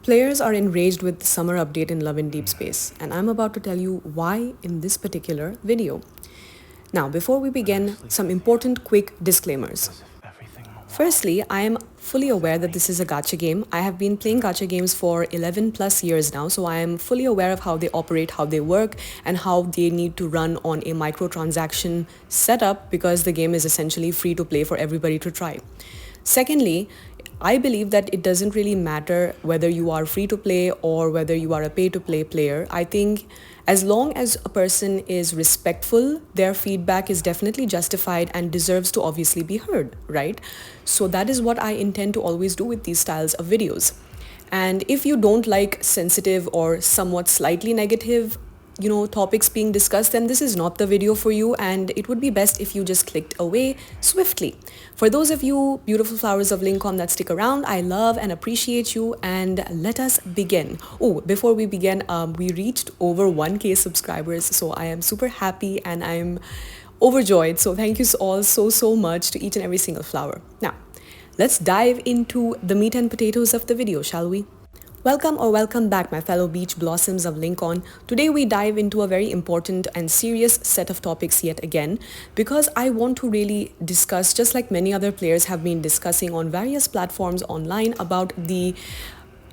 Players are enraged with the summer update in Love and Deepspace, and I'm about to tell you why in this particular video. Now, before we begin, some important quick disclaimers. Firstly, I am fully aware that this is a gacha game. I have been playing gacha games for 11 plus years now, so I am fully aware of how they operate, how they work, and how they need to run on a microtransaction setup because the game is essentially free to play for everybody to try. Secondly, I believe that it doesn't really matter whether you are free to play or whether you are a pay to play player. I think as long as a person is respectful, their feedback is definitely justified and deserves to obviously be heard, right? So that is what I intend to always do with these styles of videos. And if you don't like sensitive or somewhat slightly negative topics being discussed, then this is not the video for you, and it would be best if you just clicked away swiftly. For those of you beautiful flowers of Linkon that stick around, I love and appreciate you, and let us begin. Oh, before we begin, we reached over 1K subscribers, so I am super happy and I'm overjoyed. So thank you all so much to each and every single flower. Now, let's dive into the meat and potatoes of the video, shall we? Welcome back, my fellow beach blossoms of Linkon. Today we dive into a very important and serious set of topics yet again, because I want to really discuss, just like many other players have been discussing on various platforms online, about the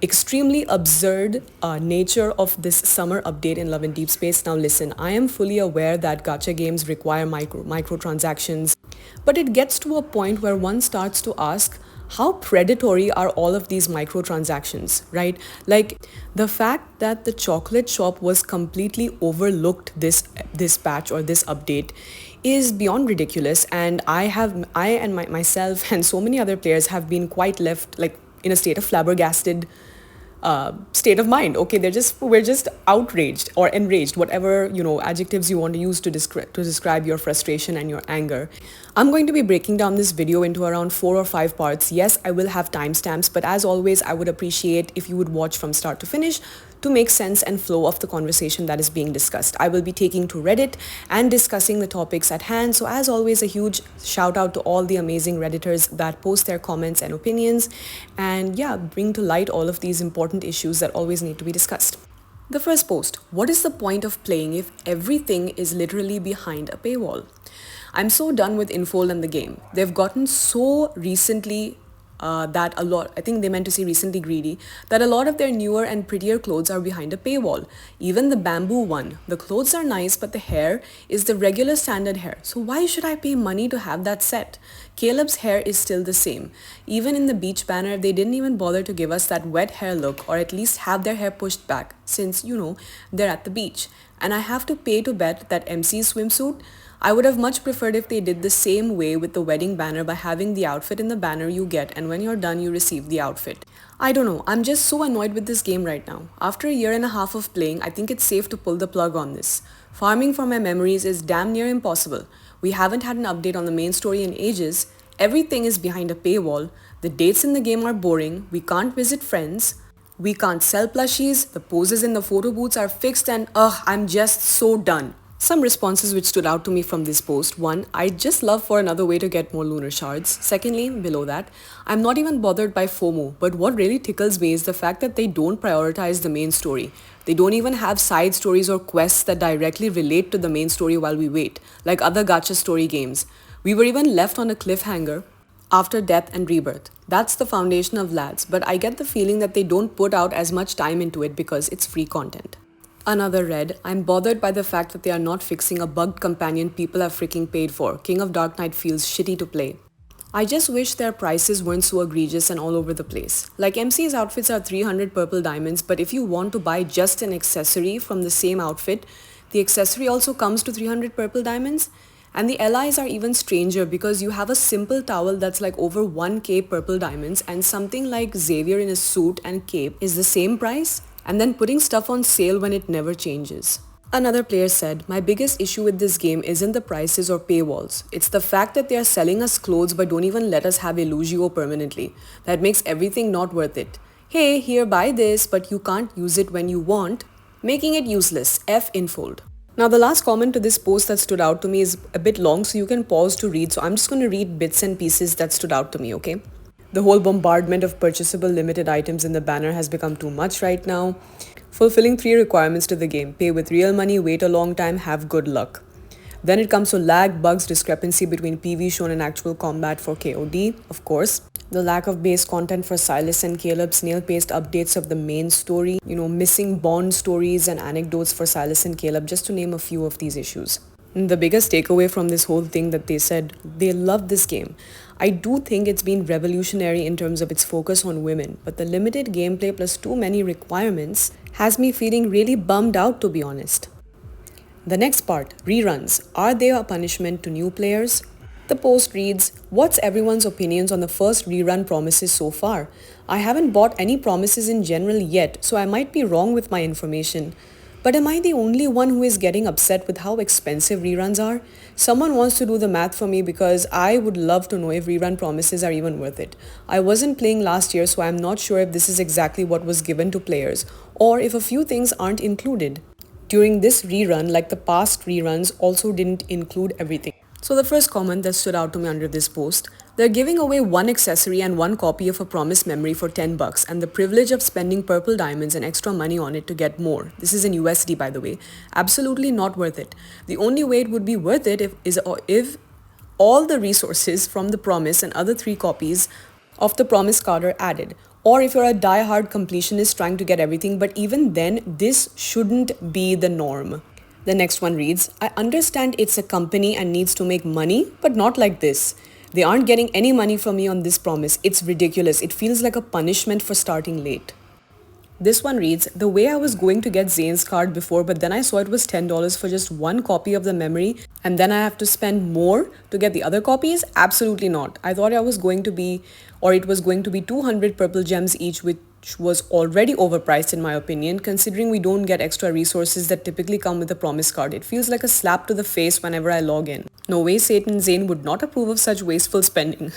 extremely absurd nature of this summer update in Love and Deepspace. Now listen, I am fully aware that gacha games require microtransactions, but it gets to a point where one starts to ask, how predatory are all of these microtransactions, right? Like the fact that the chocolate shop was completely overlooked this patch or this update is beyond ridiculous, and myself and so many other players have been quite left like in a state of flabbergasted state of mind. Okay, we're just outraged or enraged, whatever adjectives you want to use to describe your frustration and your anger. I'm going to be breaking down this video into around 4 or 5 parts. Yes, I will have timestamps, but as always, I would appreciate if you would watch from start to finish to make sense and flow of the conversation that is being discussed. I will be taking to Reddit and discussing the topics at hand. So as always, a huge shout out to all the amazing Redditors that post their comments and opinions and bring to light all of these important issues that always need to be discussed. The first post: what is the point of playing if everything is literally behind a paywall? I'm so done with Infold and the game. They've gotten so recently that a lot, I think they meant to say recently greedy, that a lot of their newer and prettier clothes are behind a paywall. Even the bamboo one. The clothes are nice, but the hair is the regular standard hair. So why should I pay money to have that set? Caleb's hair is still the same. Even in the beach banner, they didn't even bother to give us that wet hair look, or at least have their hair pushed back, since, they're at the beach. And I have to pay to bet that MC's swimsuit, I would have much preferred if they did the same way with the wedding banner by having the outfit in the banner you get, and when you're done you receive the outfit. I don't know, I'm just so annoyed with this game right now. After a year and a half of playing, I think it's safe to pull the plug on this. Farming for my memories is damn near impossible. We haven't had an update on the main story in ages. Everything is behind a paywall. The dates in the game are boring. We can't visit friends. We can't sell plushies. The poses in the photo booths are fixed, and I'm just so done. Some responses which stood out to me from this post: 1, I'd just love for another way to get more lunar shards. Secondly, below that, I'm not even bothered by FOMO, but what really tickles me is the fact that they don't prioritize the main story. They don't even have side stories or quests that directly relate to the main story while we wait, like other gacha story games. We were even left on a cliffhanger after death and rebirth. That's the foundation of lads, but I get the feeling that they don't put out as much time into it because it's free content. Another red: I'm bothered by the fact that they are not fixing a bugged companion people have freaking paid for. King of Dark Knight feels shitty to play. I just wish their prices weren't so egregious and all over the place. Like MC's outfits are 300 purple diamonds, but if you want to buy just an accessory from the same outfit, the accessory also comes to 300 purple diamonds. And the allies are even stranger because you have a simple towel that's like over 1k purple diamonds, and something like Xavier in a suit and cape is the same price, and then putting stuff on sale when it never changes. Another player said, my biggest issue with this game isn't the prices or paywalls. It's the fact that they are selling us clothes but don't even let us have Elugio permanently. That makes everything not worth it. Hey, here, buy this, but you can't use it when you want, making it useless. F Infold. Now the last comment to this post that stood out to me is a bit long, so you can pause to read. So I'm just going to read bits and pieces that stood out to me, okay? The whole bombardment of purchasable limited items in the banner has become too much right now. Fulfilling 3 requirements to the game: pay with real money, wait a long time, have good luck. Then it comes to lag, bugs, discrepancy between PV shown and actual combat for KOD, of course. The lack of base content for Silas and Caleb, snail-paced updates of the main story, missing Bond stories and anecdotes for Silas and Caleb, just to name a few of these issues. And the biggest takeaway from this whole thing that they said, they love this game. I do think it's been revolutionary in terms of its focus on women, but the limited gameplay plus too many requirements has me feeling really bummed out, to be honest. The next part, reruns. Are they a punishment to new players? The post reads, what's everyone's opinions on the first rerun promises so far? I haven't bought any promises in general yet, so I might be wrong with my information. But am I the only one who is getting upset with how expensive reruns are? Someone wants to do the math for me because I would love to know if rerun promises are even worth it. I wasn't playing last year, so I'm not sure if this is exactly what was given to players, or if a few things aren't included. During this rerun, like the past reruns, also didn't include everything. So the first comment that stood out to me under this post, they're giving away one accessory and one copy of a promised memory for $10 and the privilege of spending purple diamonds and extra money on it to get more. This is in USD, by the way. Absolutely not worth it. The only way it would be worth it if all the resources from the promise and other 3 copies of the promise card are added. Or if you're a die-hard completionist trying to get everything, but even then, this shouldn't be the norm. The next one reads, I understand it's a company and needs to make money, but not like this. They aren't getting any money from me on this promise. It's ridiculous. It feels like a punishment for starting late. This one reads, the way I was going to get Zane's card before, but then I saw it was $10 for just one copy of the memory, and then I have to spend more to get the other copies? Absolutely not. I thought it was going to be 200 purple gems each, which was already overpriced in my opinion, considering we don't get extra resources that typically come with a promise card. It feels like a slap to the face whenever I log in. No way Satan Zane would not approve of such wasteful spending.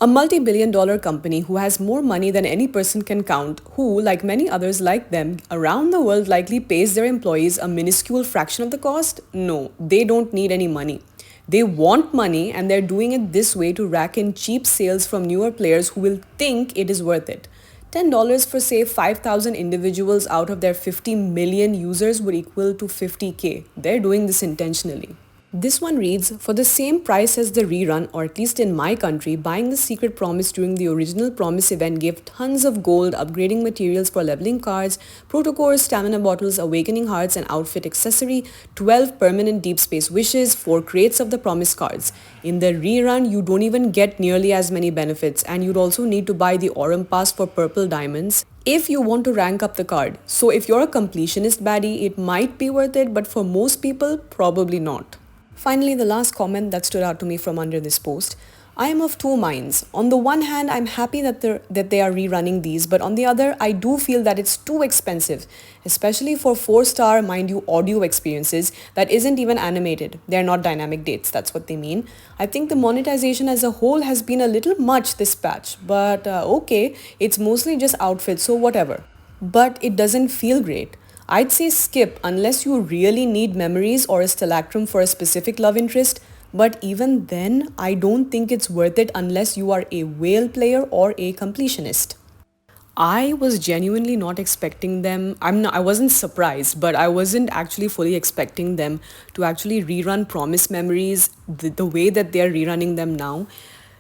A multi-billion-dollar company who has more money than any person can count, who, like many others like them, around the world likely pays their employees a minuscule fraction of the cost? No, they don't need any money. They want money and they're doing it this way to rack in cheap sales from newer players who will think it is worth it. $10 for say 5,000 individuals out of their 50 million users would equal to 50k. They're doing this intentionally. This one reads, for the same price as the rerun, or at least in my country, buying the secret promise during the original promise event gave tons of gold, upgrading materials for leveling cards, protocores, stamina bottles, awakening hearts, and outfit accessory, 12 permanent deep space wishes, 4 crates of the promise cards. In the rerun, you don't even get nearly as many benefits, and you'd also need to buy the Aurum Pass for purple diamonds if you want to rank up the card. So if you're a completionist baddie, it might be worth it, but for most people, probably not. Finally, the last comment that stood out to me from under this post. I am of two minds. On the one hand, I'm happy that they are rerunning these, but on the other, I do feel that it's too expensive, especially for 4-star, mind you, audio experiences that isn't even animated. They're not dynamic dates, that's what they mean. I think the monetization as a whole has been a little much this patch, but okay, it's mostly just outfits, so whatever. But it doesn't feel great. I'd say skip unless you really need memories or a stalactrum for a specific love interest, but even then, I don't think it's worth it unless you are a whale player or a completionist. I was genuinely not expecting them. I wasn't surprised, but I wasn't actually fully expecting them to actually rerun promise memories the way that they're rerunning them now.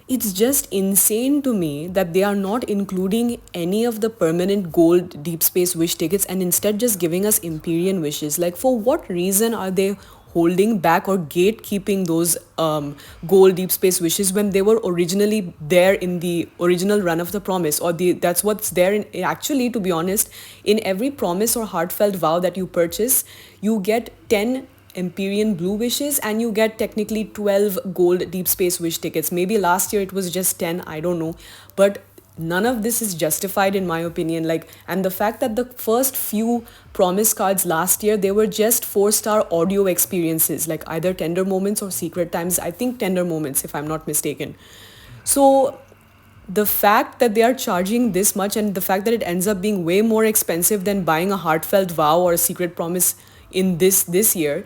It's just insane to me that they are not including any of the permanent gold deep space wish tickets and instead just giving us Empyrean wishes. Like, for what reason are they holding back or gatekeeping those gold deep space wishes when they were originally there in the original run of the promise, or that's what's there in actually, to be honest, in every promise or heartfelt vow that you purchase, you get 10 Empyrean blue wishes and you get technically 12 gold deep space wish tickets. Maybe last year it was just 10, I don't know, but none of this is justified in my opinion. And the fact that the first few promise cards last year, they were just 4-star audio experiences, like either tender moments or secret times. I think tender moments, if I'm not mistaken. So the fact that they are charging this much and the fact that it ends up being way more expensive than buying a heartfelt vow or a secret promise in this year,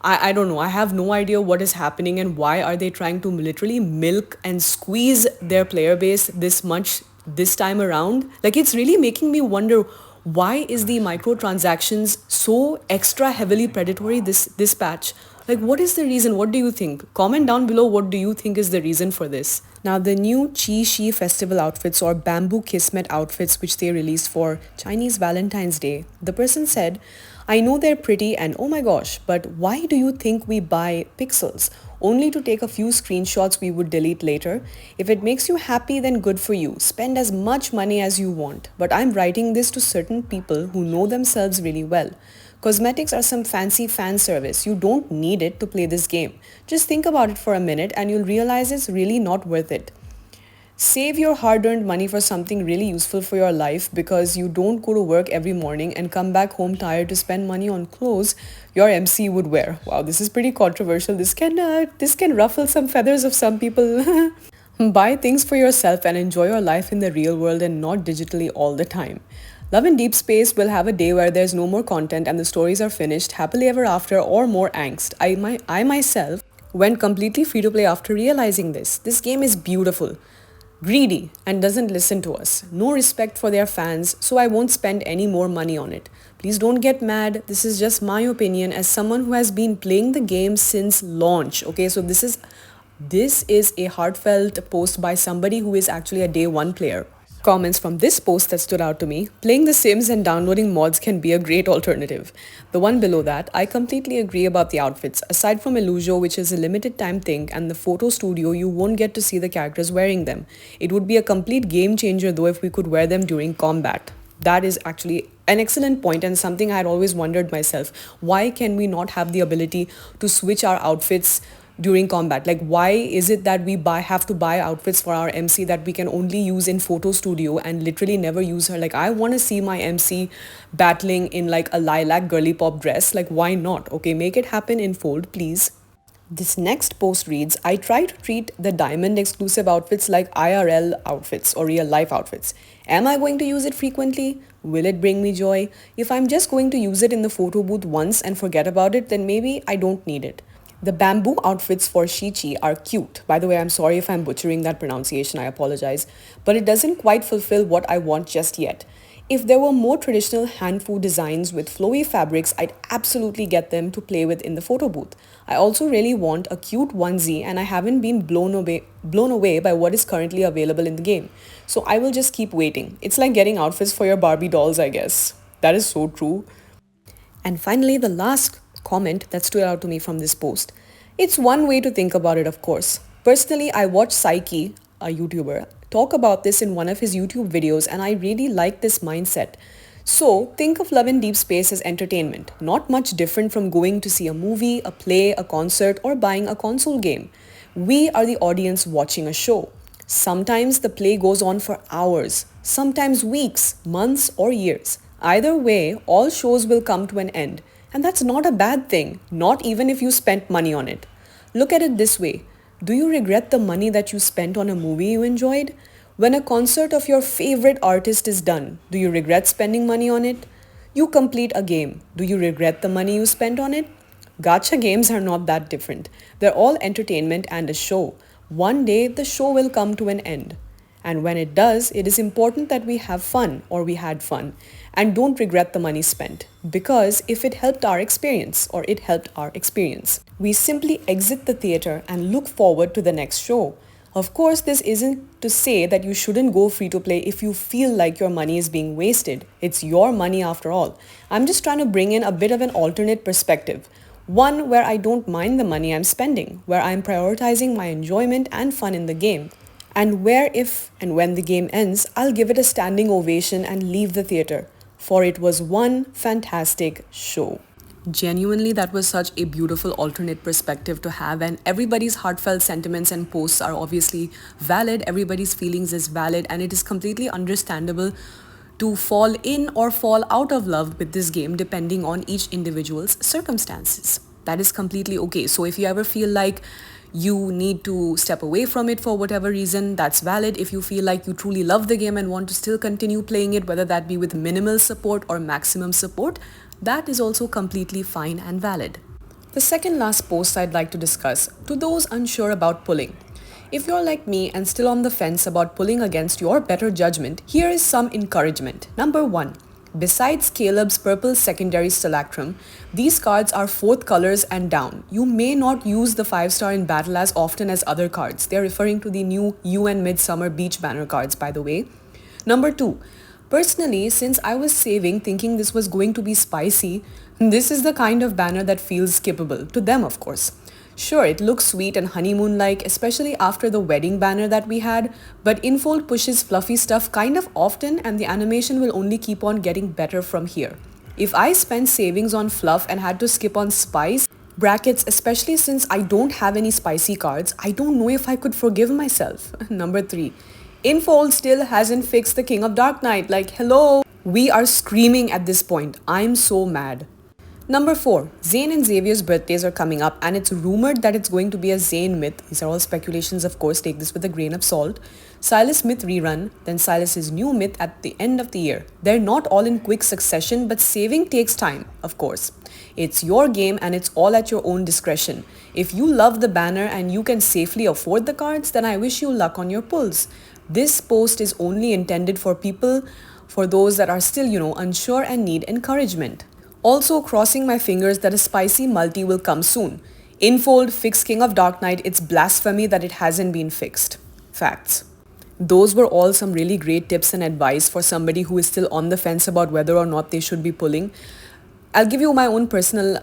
I don't know. I have no idea what is happening and why are they trying to literally milk and squeeze their player base this much this time around. Like, it's really making me wonder, why is the microtransactions so extra heavily predatory this patch? Like, what is the reason? What do you think? Comment down below, what do you think is the reason for this? Now, the new Qixi Festival outfits, or bamboo kismet outfits, which they released for Chinese Valentine's Day, the person said, I know they're pretty and oh my gosh, but why do you think we buy pixels? Only to take a few screenshots we would delete later. If it makes you happy, then good for you. Spend as much money as you want. But I'm writing this to certain people who know themselves really well. Cosmetics are some fancy fan service. You don't need it to play this game. Just think about it for a minute and you'll realize it's really not worth it. Save your hard-earned money for something really useful for your life, because you don't go to work every morning and come back home tired to spend money on clothes your MC would wear. Wow, this is pretty controversial. This can ruffle some feathers of some people. Buy things for yourself and enjoy your life in the real world and not digitally all the time. Love and Deepspace will have a day where there's no more content and the stories are finished, happily ever after, or more angst. I myself went completely free to play after realizing this. This game is beautiful, greedy, and doesn't listen to us. No respect for their fans, so I won't spend any more money on it. Please don't get mad. This is just my opinion as someone who has been playing the game since launch. Okay, so this is a heartfelt post by somebody who is actually a day one player. Comments from this post that stood out to me: playing The Sims and downloading mods can be a great alternative. The one below that, I completely agree about the outfits. Aside from Illusion, which is a limited time thing, and the photo studio, you won't get to see the characters wearing them. It would be a complete game changer though if we could wear them during combat. That is actually an excellent point and something I had always wondered myself. Why can we not have the ability to switch our outfits during combat? Like, why is it that we have to buy outfits for our MC that we can only use in photo studio and literally never use her? Like, I want to see my MC battling in like a lilac girly pop dress. Like, why not? Okay, make it happen, Infold, please. This next post reads, I try to treat the diamond exclusive outfits like IRL outfits or real life outfits. Am I going to use it frequently? Will it bring me joy? If I'm just going to use it in the photo booth once and forget about it, then maybe I don't need it. The bamboo outfits for Qixi are cute. By the way, I'm sorry if I'm butchering that pronunciation, I apologize. But it doesn't quite fulfill what I want just yet. If there were more traditional hand-fu designs with flowy fabrics, I'd absolutely get them to play with in the photo booth. I also really want a cute onesie, and I haven't been blown away by what is currently available in the game. So I will just keep waiting. It's like getting outfits for your Barbie dolls, I guess. That is so true. And finally, the last comment that stood out to me from this post. It's one way to think about it, of course. Personally, I watched Psyche, a YouTuber, talk about this in one of his YouTube videos, and I really like this mindset. So, think of Love and Deepspace as entertainment, not much different from going to see a movie, a play, a concert, or buying a console game. We are the audience watching a show. Sometimes the play goes on for hours, sometimes weeks, months, or years. Either way, all shows will come to an end. And that's not a bad thing, not even if you spent money on it. Look at it this way. Do you regret the money that you spent on a movie you enjoyed? When a concert of your favorite artist is done, do you regret spending money on it? You complete a game. Do you regret the money you spent on it? Gacha games are not that different. They're all entertainment and a show. One day, the show will come to an end. And when it does, it is important that we have fun, or we had fun, and don't regret the money spent. Because if it helped our experience, or it helped our experience, we simply exit the theater and look forward to the next show. Of course, this isn't to say that you shouldn't go free to play if you feel like your money is being wasted. It's your money after all. I'm just trying to bring in a bit of an alternate perspective. One where I don't mind the money I'm spending, where I'm prioritizing my enjoyment and fun in the game. And where if and when the game ends, I'll give it a standing ovation and leave the theater. For it was one fantastic show. Genuinely, that was such a beautiful alternate perspective to have, and everybody's heartfelt sentiments and posts are obviously valid. Everybody's feelings is valid, and it is completely understandable to fall in or fall out of love with this game depending on each individual's circumstances. That is completely okay. So if you ever feel like you need to step away from it for whatever reason, that's valid. If you feel like you truly love the game and want to still continue playing it, whether that be with minimal support or maximum support, that is also completely fine and valid. The second last post I'd like to discuss, to those unsure about pulling. If you're like me and still on the fence about pulling against your better judgment, here is some encouragement. Number 1. Besides Caleb's purple secondary stalactrum, these cards are 4th colors and down. You may not use the 5-star in battle as often as other cards. They're referring to the new UN Midsummer Beach banner cards, by the way. Number 2. Personally, since I was saving thinking this was going to be spicy, this is the kind of banner that feels skippable. To them, of course. Sure, it looks sweet and honeymoon-like, especially after the wedding banner that we had, but Infold pushes fluffy stuff kind of often and the animation will only keep on getting better from here. If I spent savings on fluff and had to skip on spice, brackets, especially since I don't have any spicy cards, I don't know if I could forgive myself. Number 3. Infold still hasn't fixed the King of Dark Knight. Like, hello! We are screaming at this point. I'm so mad. Number 4. Zayn and Xavier's birthdays are coming up and it's rumored that it's going to be a Zayn myth. These are all speculations, of course, take this with a grain of salt. Silas myth rerun, then Silas's new myth at the end of the year. They're not all in quick succession, but saving takes time, of course. It's your game and it's all at your own discretion. If you love the banner and you can safely afford the cards, then I wish you luck on your pulls. This post is only intended for those that are still, unsure and need encouragement. Also crossing my fingers that a spicy multi will come soon. Infold, fix King of Dark Knight, it's blasphemy that it hasn't been fixed. Facts. Those were all some really great tips and advice for somebody who is still on the fence about whether or not they should be pulling. I'll give you my own personal,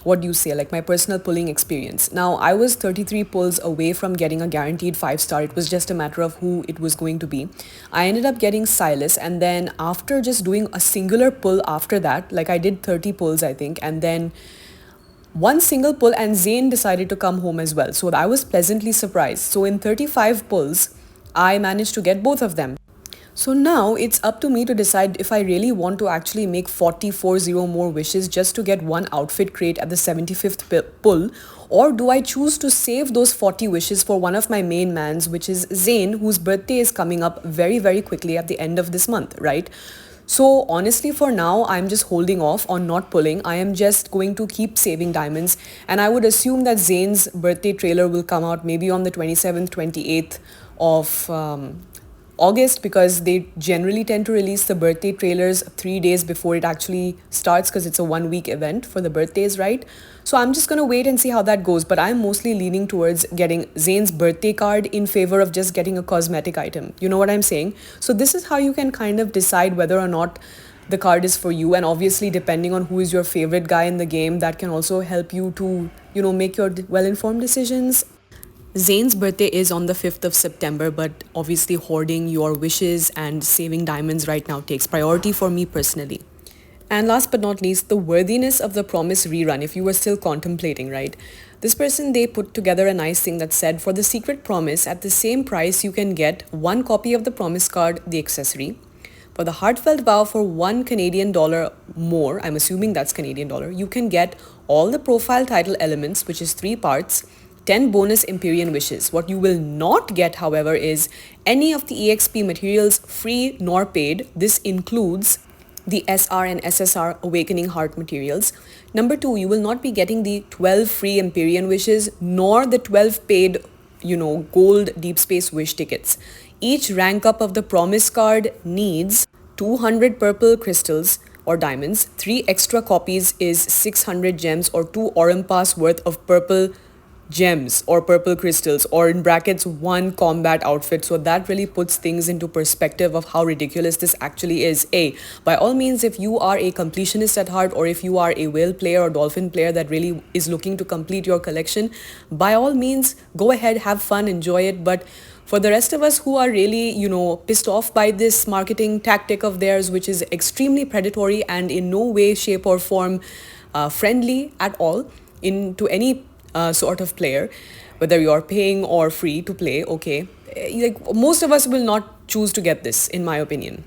my personal pulling experience. Now, I was 33 pulls away from getting a guaranteed 5-star. It was just a matter of who it was going to be. I ended up getting Silas, and then after just doing a singular pull after that, like I did 30 pulls, I think, and then one single pull and Zayn decided to come home as well. So I was pleasantly surprised. So in 35 pulls, I managed to get both of them. So now it's up to me to decide if I really want to actually make 40 more wishes just to get one outfit crate at the 75th pull, or do I choose to save those 40 wishes for one of my main mans, which is Zayn, whose birthday is coming up very, very quickly at the end of this month, right? So honestly, for now, I'm just holding off on not pulling. I am just going to keep saving diamonds, and I would assume that Zayn's birthday trailer will come out maybe on the 27th, 28th of August, because they generally tend to release the birthday trailers 3 days before it actually starts, because it's a 1-week event for the birthdays, right? So I'm just going to wait and see how that goes, but I'm mostly leaning towards getting Zayn's birthday card in favor of just getting a cosmetic item. You know what I'm saying? So this is how you can kind of decide whether or not the card is for you, and obviously depending on who is your favorite guy in the game, that can also help you to, make your well-informed decisions. Zayn's birthday is on the 5th of September, but obviously hoarding your wishes and saving diamonds right now takes priority for me personally. And last but not least, the worthiness of the promise rerun, if you were still contemplating, right? This person, they put together a nice thing that said, for the secret promise, at the same price, you can get 1 copy of the promise card, the accessory. For the heartfelt vow, for $1 more, I'm assuming that's Canadian dollar, you can get all the profile title elements, which is 3 parts, 10 bonus Empyrean wishes. What you will not get, however, is any of the EXP materials free nor paid. This includes the SR and SSR Awakening Heart materials. Number 2, you will not be getting the 12 free Empyrean wishes nor the 12 paid, gold Deep Space wish tickets. Each rank up of the promise card needs 200 purple crystals or diamonds. 3 extra copies is 600 gems or 2 Aurum Pass worth of purple gems or purple crystals, or in brackets 1 combat outfit. So that really puts things into perspective of how ridiculous this actually is. By all means, if you are a completionist at heart, or if you are a whale player or dolphin player that really is looking to complete your collection, by all means, go ahead, have fun, enjoy it. But for the rest of us who are really, pissed off by this marketing tactic of theirs, which is extremely predatory and in no way, shape or form friendly at all to any sort of player, whether you're paying or free to play, okay, like most of us will not choose to get this, in my opinion.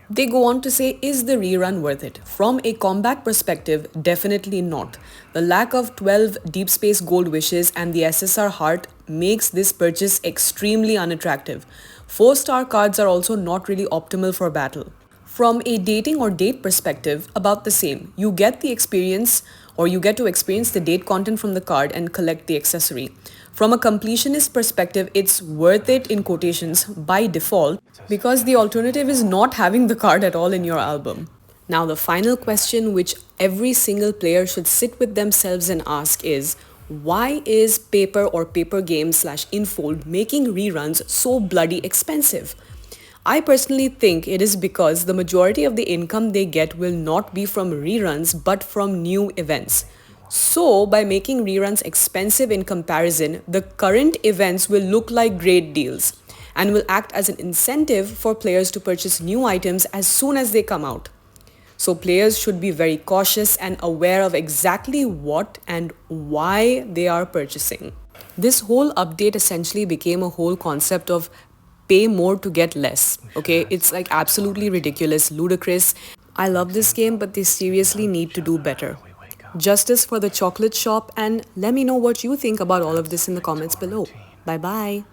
They go on to say, is the rerun worth it? From a combat perspective, definitely not. The lack of 12 Deep Space gold wishes and the SSR heart makes this purchase extremely unattractive. 4-star cards are also not really optimal for battle. From a dating or date perspective, about the same. You get the experience or you get to experience the date content from the card and collect the accessory. From a completionist perspective, it's worth it in quotations by default because the alternative is not having the card at all in your album. Now, the final question which every single player should sit with themselves and ask is, why is paper or paper games slash Infold making reruns so bloody expensive? I personally think it is because the majority of the income they get will not be from reruns but from new events. So, by making reruns expensive in comparison, the current events will look like great deals and will act as an incentive for players to purchase new items as soon as they come out. So players should be very cautious and aware of exactly what and why they are purchasing. This whole update essentially became a whole concept of pay more to get less. Okay, it's like absolutely ridiculous, ludicrous. I love this game, but they seriously need to do better. Justice for the chocolate shop, and let me know what you think about all of this in the comments below. Bye bye.